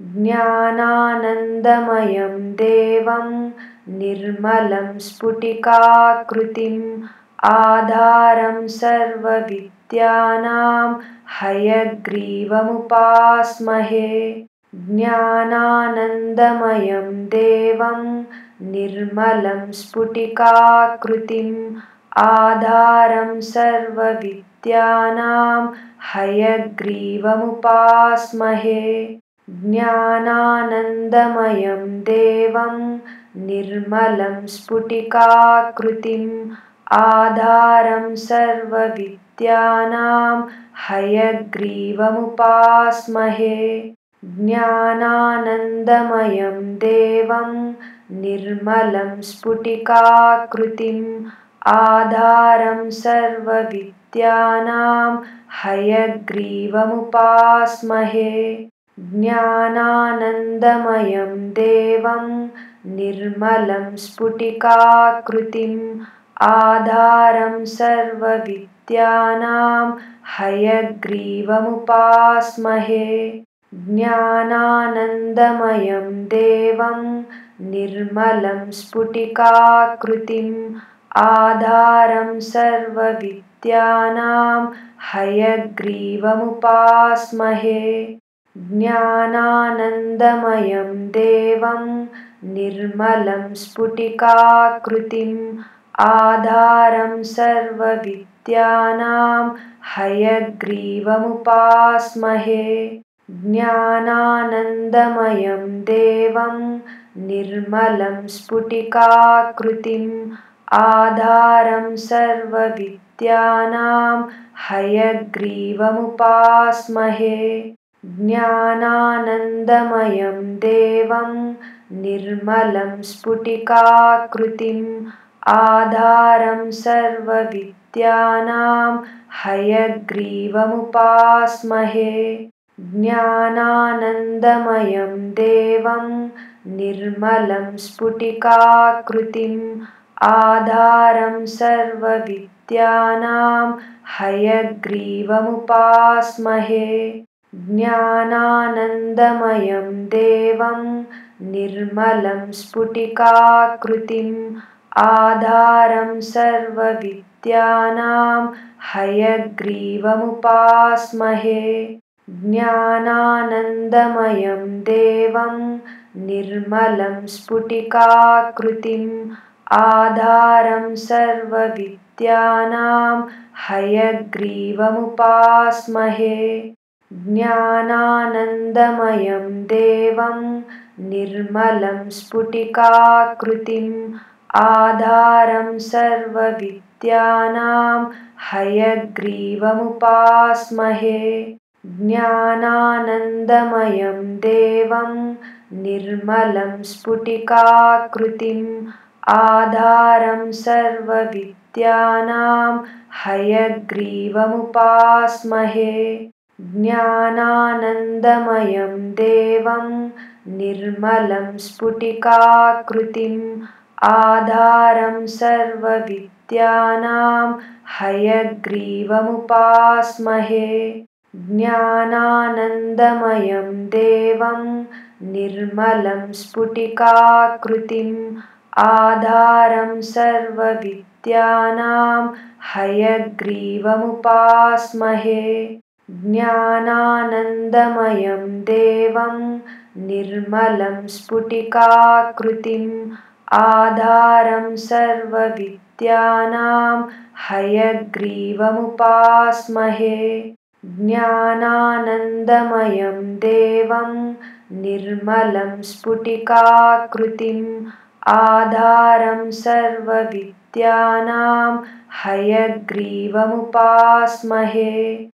ज्ञानानन्दमयं देवं निर्मलं स्फुटिकाकृतिम् आधारं सर्वविद्यानां हयग्रीवमुपास्महे। ज्ञानानन्दमयं देवं निर्मलं स्फुटिकाकृतिम् आधारं सर्वविद्यानां हयग्रीवमुपास्महे। ज्ञानानन्दमयं देवं निर्मलं स्फुटिकाकृतिम् आधारं सर्वविद्यानां हयग्रीवमुपास्महे। ज्ञानानन्दमयं देवं निर्मलं स्फुटिकाकृतिम् आधारं सर्वविद्यानां हयग्रीवमुपास्महे। ज्ञानानन्दमयं देवं निर्मलं स्फुटिकाकृतिम् आधारं सर्वविद्यानां हयग्रीवमुपास्महे। ज्ञानानन्दमयं देवं निर्मलं स्फुटिकाकृतिम् आधारं सर्वविद्यानां हयग्रीवमुपास्महे। ज्ञानानन्दमयं देवं निर्मलं स्फुटिकाकृतिम् आधारं सर्वविद्यानां हयग्रीवमुपास्महे। ज्ञानानन्दमयं देवं निर्मलं स्फुटिकाकृतिम् आधारं सर्वविद्यानां हयग्रीवमुपास्महे। ज्ञानानन्दमयं देवं निर्मलं स्फुटिकाकृतिम् आधारं सर्वविद्यानां हयग्रीवमुपास्महे। ज्ञानानन्दमयं देवं निर्मलं स्फुटिकाकृतिम् आधारं सर्वविद्यानां हयग्रीवमुपास्महे। ज्ञानानन्दमयं देवं निर्मलं स्फुटिकाकृतिम् आधारं सर्वविद्यानां हयग्रीवमुपास्महे। ज्ञानानन्दमयं देवं निर्मलं स्फुटिकाकृतिम् आधारं सर्वविद्यानां हयग्रीवमुपास्महे। ज्ञानानन्दमयं देवं निर्मलं स्फुटिकाकृतिम् आधारं सर्वविद्यानां हयग्रीवमुपास्महे। ज्ञानानन्दमयं देवं निर्मलं स्फुटिकाकृतिम् आधारं सर्वविद्यानां हयग्रीवमुपास्महे। ज्ञानानन्दमयं देवं निर्मलं स्फुटिकाकृतिम् आधारं सर्वविद्यानां हयग्रीवमुपास्महे। ज्ञानानन्दमयं देवं निर्मलं स्फुटिकाकृतिम् आधारं सर्वविद्यानां हयग्रीवमुपास्महे। ज्ञानानन्दमयं देवं निर्मलं स्फुटिकाकृतिम् आधारं सर्वविद्यानां हयग्रीवमुपास्महे। ज्ञानानन्दमयं देवं निर्मलं स्फुटिकाकृतिम् आधारं सर्वविद्यानां हयग्रीवमुपास्महे।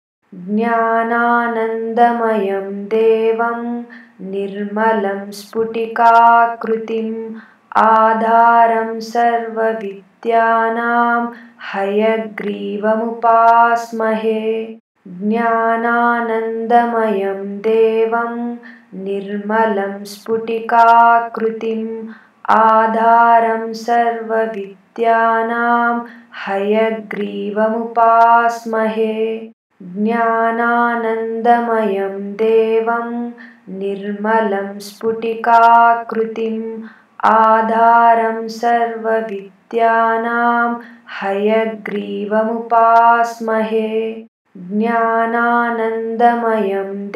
ज्ञानानन्दमयं देवं निर्मलं स्फुटिकाकृतिम् आधारं सर्वविद्यानां हयग्रीवमुपास्महे। ज्ञानानन्दमयं देवं निर्मलं स्फुटिकाकृतिम् आधारं सर्वविद्यानां हयग्रीवमुपास्महे। ज्ञानानन्दमयं देवं निर्मलं स्फुटिकाकृतिम् आधारं सर्वविद्यानां हयग्रीवमुपास्महे ज्ञानानन्दमयं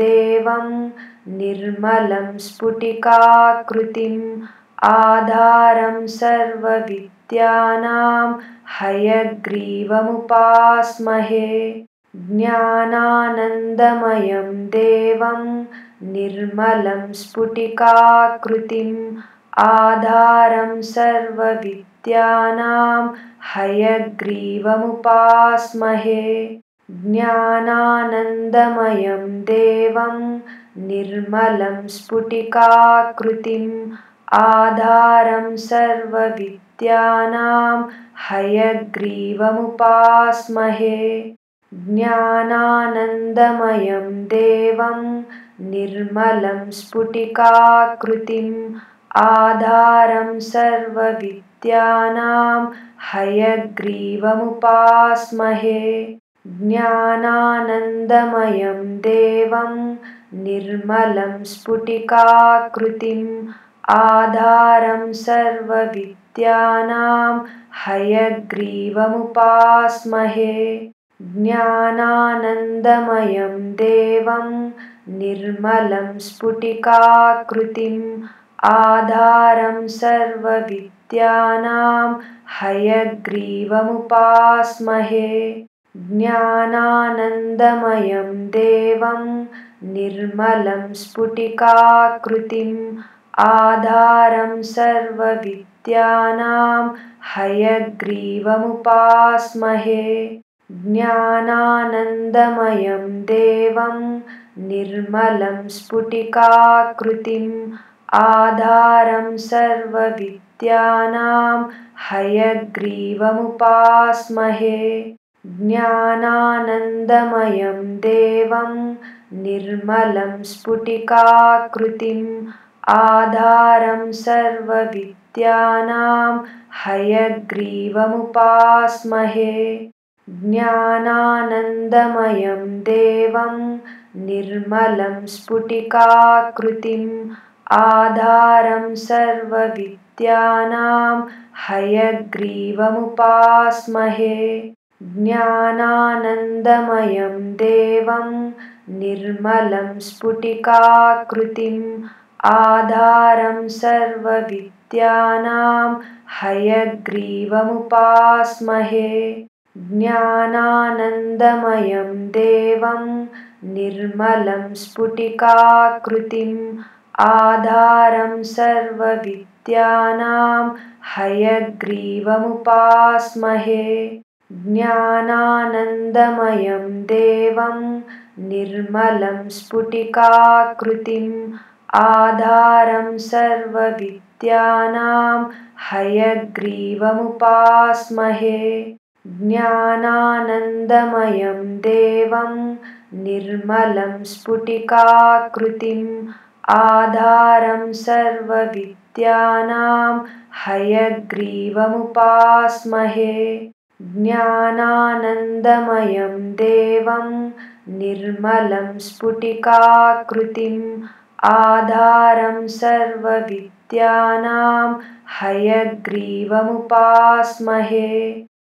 देवं निर्मलं स्फुटिकाकृतिम् आधारं सर्वविद्यानां हयग्रीवमुपास्महे ज्ञानानन्दमयं देवं निर्मलं स्फुटिकाकृतिम् आधारं सर्वविद्यानां हयग्रीवमुपास्महे ज्ञानानन्दमयं देवं निर्मलं स्फुटिकाकृतिम् आधारं सर्वविद्यानां हयग्रीवमुपास्महे ज्ञानानन्दमयं देवं निर्मलं स्फुटिकाकृतिम् आधारं सर्वविद्यानां हयग्रीवमुपास्महे ज्ञानानन्दमयं देवं निर्मलं स्फुटिकाकृतिम् आधारं सर्वविद्यानां हयग्रीवमुपास्महे ज्ञानानन्दमयं देवं निर्मलं स्फुटिकाकृतिम् आधारं सर्वविद्यानां हयग्रीवमुपास्महे ज्ञानानन्दमयं देवं निर्मलं स्फुटिकाकृतिम् आधारं सर्वविद्यानां हयग्रीवमुपास्महे ज्ञानानन्दमयं देवं निर्मलं स्फुटिकाकृतिम् आधारं सर्वविद्यानां हयग्रीवमुपास्महे ज्ञानानन्दमयं देवं निर्मलं स्फुटिकाकृतिम् आधारं सर्वविद्यानां हयग्रीवमुपास्महे ज्ञानानन्दमयं देवं निर्मलं स्फुटिकाकृतिम् आधारं सर्वविद्यानां हयग्रीवमुपास्महे ज्ञानानन्दमयं देवं निर्मलं स्फुटिकाकृतिम् आधारं सर्वविद्यानां हयग्रीवमुपास्महे ज्ञानानन्दमयं देवं निर्मलं स्फुटिकाकृतिम् आधारं सर्वविद्यानां हयग्रीवमुपास्महे ज्ञानानन्दमयं देवं निर्मलं स्फुटिकाकृतिम् आधारं सर्वविद्यानां हयग्रीवमुपास्महे ज्ञानानन्दमयं देवं निर्मलं स्फुटिकाकृतिम् आधारं सर्वविद्यानां हयग्रीवमुपास्महे ज्ञानानन्दमयं देवं निर्मलं स्फुटिकाकृतिम् आधारं सर्वविद्यानां हयग्रीवमुपास्महे